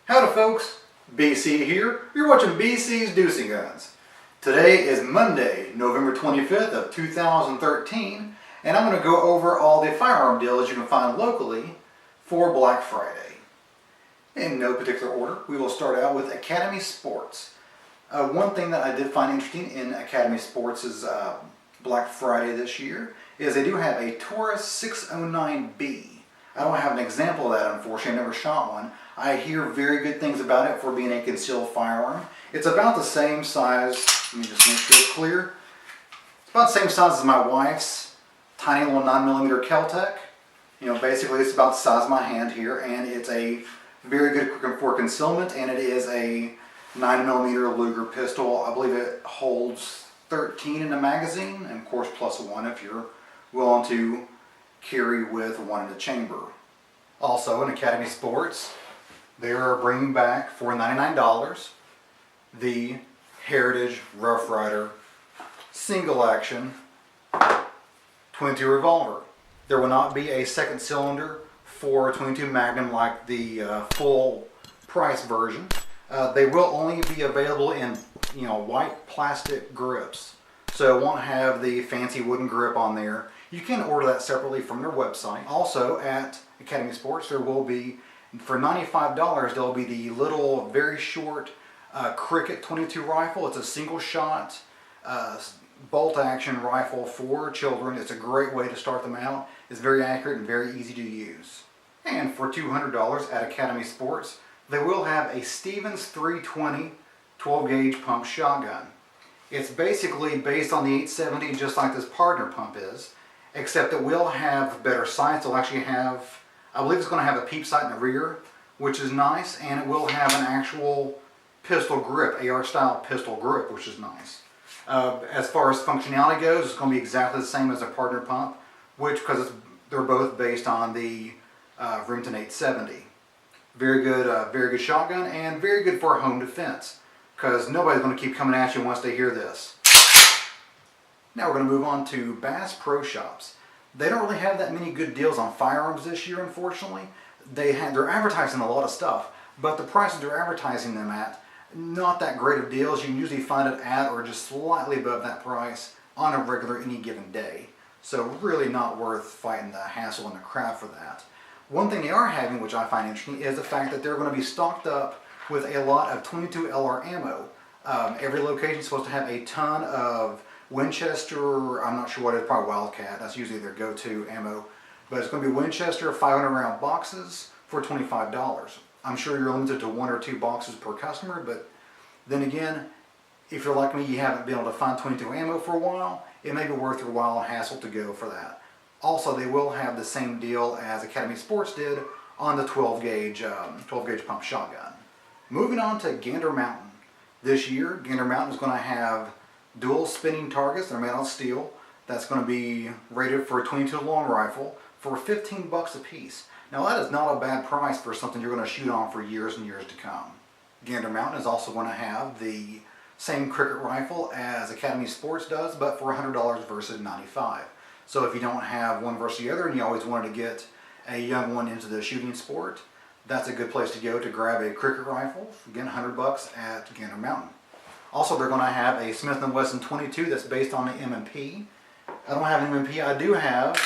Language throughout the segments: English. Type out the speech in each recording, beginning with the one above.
Howdy folks, BC here. You're watching BC's Deucing Guns. Today is Monday, November 25th of 2013, and I'm going to go over all the firearm deals you can find locally for Black Friday. In no particular order, we will start out with Academy Sports. One thing that I did find interesting in Academy Sports is Black Friday this year is they do have a Taurus 609B. I don't have an example of that, unfortunately. I never shot one. I hear very good things about it for being a concealed firearm. It's about the same size. Let me just make sure it's clear. It's about the same size as my wife's tiny little 9mm Kel-Tec. You know, basically it's about the size of my hand here, and it's a very good for concealment, and it is a 9mm Luger pistol. I believe it holds 13 in the magazine, and of course plus one if you're willing to carry with one in the chamber. Also in Academy Sports, they are bringing back for $99 the Heritage Rough Rider single action .22 revolver. There will not be a second cylinder for .22 Magnum like the full price version. They will only be available in white plastic grips, so it won't have the fancy wooden grip on there. You can order that separately from their website. Also at Academy Sports there will be, for $95, there will be the little very short Cricket .22 rifle. It's a single shot bolt action rifle for children. It's a great way to start them out. It's very accurate and very easy to use. And for $200 at Academy Sports, they will have a Stevens 320 12 gauge pump shotgun. It's basically based on the 870 just like this partner pump is, except it will have better sights. It'll actually have, I believe it's going to have a peep sight in the rear, which is nice, and it will have an actual pistol grip, AR style pistol grip, which is nice. As far as functionality goes, it's going to be exactly the same as a partner pump, which, because they're both based on the Remington 870. Very good shotgun, and very good for home defense, because nobody's going to keep coming at you once they hear this. Now we're going to move on to Bass Pro Shops. They don't really have that many good deals on firearms this year, unfortunately. They're advertising a lot of stuff, but the prices they're advertising them at, not that great of deals. You can usually find it at or just slightly above that price on a regular any given day. So really not worth fighting the hassle and the crap for that. One thing they are having, which I find interesting, is the fact that they're going to be stocked up with a lot of .22 LR ammo. Every location is supposed to have a ton of Winchester, I'm not sure what it is, probably Wildcat, that's usually their go-to ammo. But it's going to be Winchester 500 round boxes for $25. I'm sure you're limited to 1 or 2 boxes per customer, but then again, if you're like me, you haven't been able to find .22 ammo for a while, it may be worth your while and hassle to go for that. Also, they will have the same deal as Academy Sports did on the 12 gauge pump shotgun. Moving on to Gander Mountain. This year, Gander Mountain is going to have dual spinning targets. They're made out of steel. That's going to be rated for a .22 long rifle for $15 a piece. Now that is not a bad price for something you're going to shoot on for years and years to come. Gander Mountain is also going to have the same Cricket rifle as Academy Sports does, but for $100 versus $95. So if you don't have one versus the other and you always wanted to get a young one into the shooting sport, that's a good place to go to grab a Cricket rifle. Again, $100 at Gander Mountain. Also, they're going to have a Smith & Wesson .22 that's based on the M&P. I don't have an M&P. I do have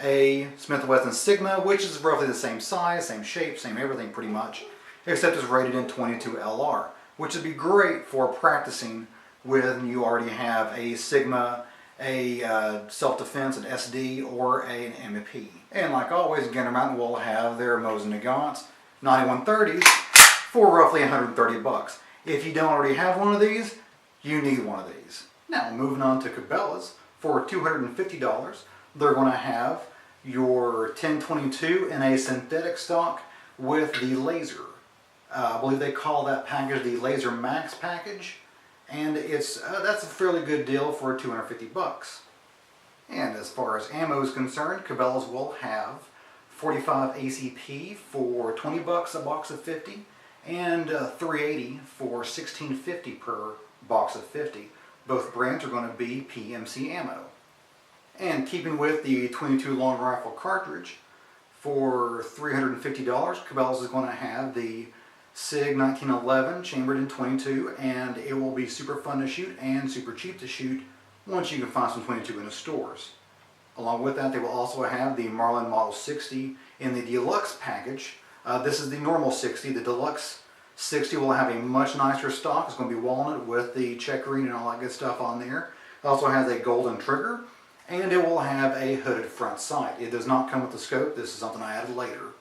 a Smith & Wesson Sigma, which is roughly the same size, same shape, same everything pretty much, except it's rated in .22 LR, which would be great for practicing with. You already have a Sigma, a self-defense, an SD, or an M&P. And like always, Gander Mountain will have their Mosin Nagants 9130s for roughly $130. If you don't already have one of these, you need one of these. Now moving on to Cabela's, for $250, they're going to have your 1022 in a synthetic stock with the laser. I believe they call that package the Laser Max package, and that's a fairly good deal for $250. And as far as ammo is concerned, Cabela's will have 45 ACP for $20 a box of 50, and 380 for $16.50 per box of 50. Both brands are going to be PMC ammo. And keeping with the 22 long rifle cartridge, for $350, Cabela's is going to have the SIG 1911 chambered in 22, and it will be super fun to shoot and super cheap to shoot once you can find some 22 in the stores. Along with that, they will also have the Marlin Model 60 in the deluxe package. This is the normal 60. The deluxe 60 will have a much nicer stock. It's going to be walnut with the checkering and all that good stuff on there. It also has a golden trigger, and it will have a hooded front sight. It does not come with the scope. This is something I added later.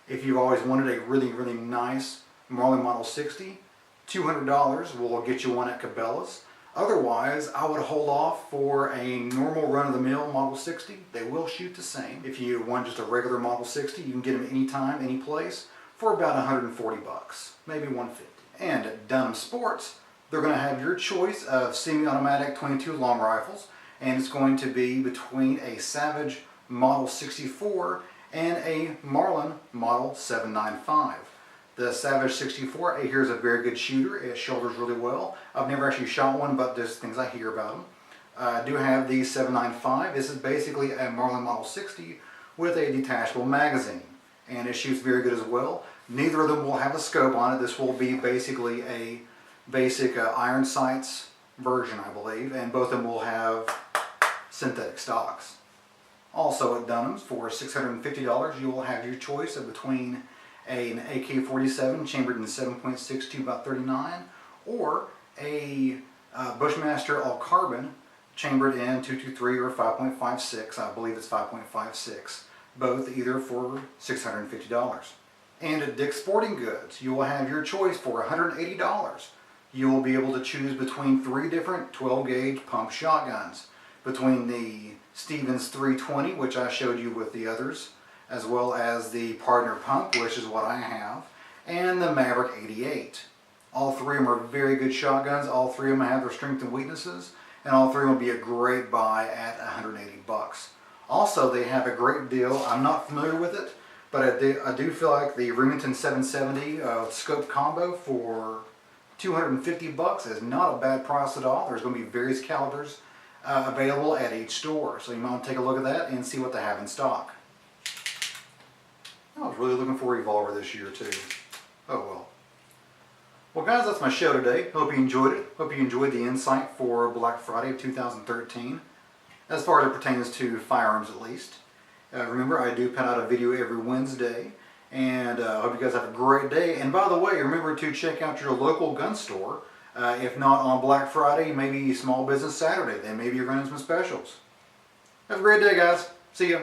If you've always wanted a really, really nice Marlin Model 60, $200 will get you one at Cabela's. Otherwise, I would hold off for a normal run-of-the-mill Model 60. They will shoot the same. If you want just a regular Model 60, you can get them anytime, any place, for about 140 bucks, maybe 150. And at Dunham Sports, they're going to have your choice of semi-automatic 22 long rifles, and it's going to be between a Savage Model 64 and a Marlin Model 795. The Savage 64, I hear, is a very good shooter. It shoulders really well. I've never actually shot one, but there's things I hear about them. I do have the 795. This is basically a Marlin Model 60 with a detachable magazine, and it shoots very good as well. Neither of them will have a scope on it. This will be basically a basic iron sights version, I believe, and both of them will have synthetic stocks. Also at Dunham's, for $650, you will have your choice of between an AK-47 chambered in 7.62 about 39, or a Bushmaster all carbon chambered in 223 or 5.56. I believe it's 5.56. Both either for $650. And at Dick's Sporting Goods, you will have your choice for $180. You will be able to choose between 3 different 12-gauge pump shotguns, between the Stevens 320, which I showed you with the others, as well as the Partner Pump, which is what I have, and the Maverick 88. All 3 of them are very good shotguns. All 3 of them have their strengths and weaknesses, and all 3 will be a great buy at 180 bucks. Also, they have a great deal. I'm not familiar with it, but I do feel like the Remington 770 scope combo for 250 bucks is not a bad price at all. There's going to be various calibers available at each store, so you might want to take a look at that and see what they have in stock. I was really looking for a revolver this year too. Oh well. Well guys, that's my show today. Hope you enjoyed it. Hope you enjoyed the insight for Black Friday of 2013. As far as it pertains to firearms at least. Remember, I do put out a video every Wednesday. And I hope you guys have a great day. And by the way, remember to check out your local gun store. If not on Black Friday, maybe Small Business Saturday. Then maybe you're running some specials. Have a great day guys. See ya.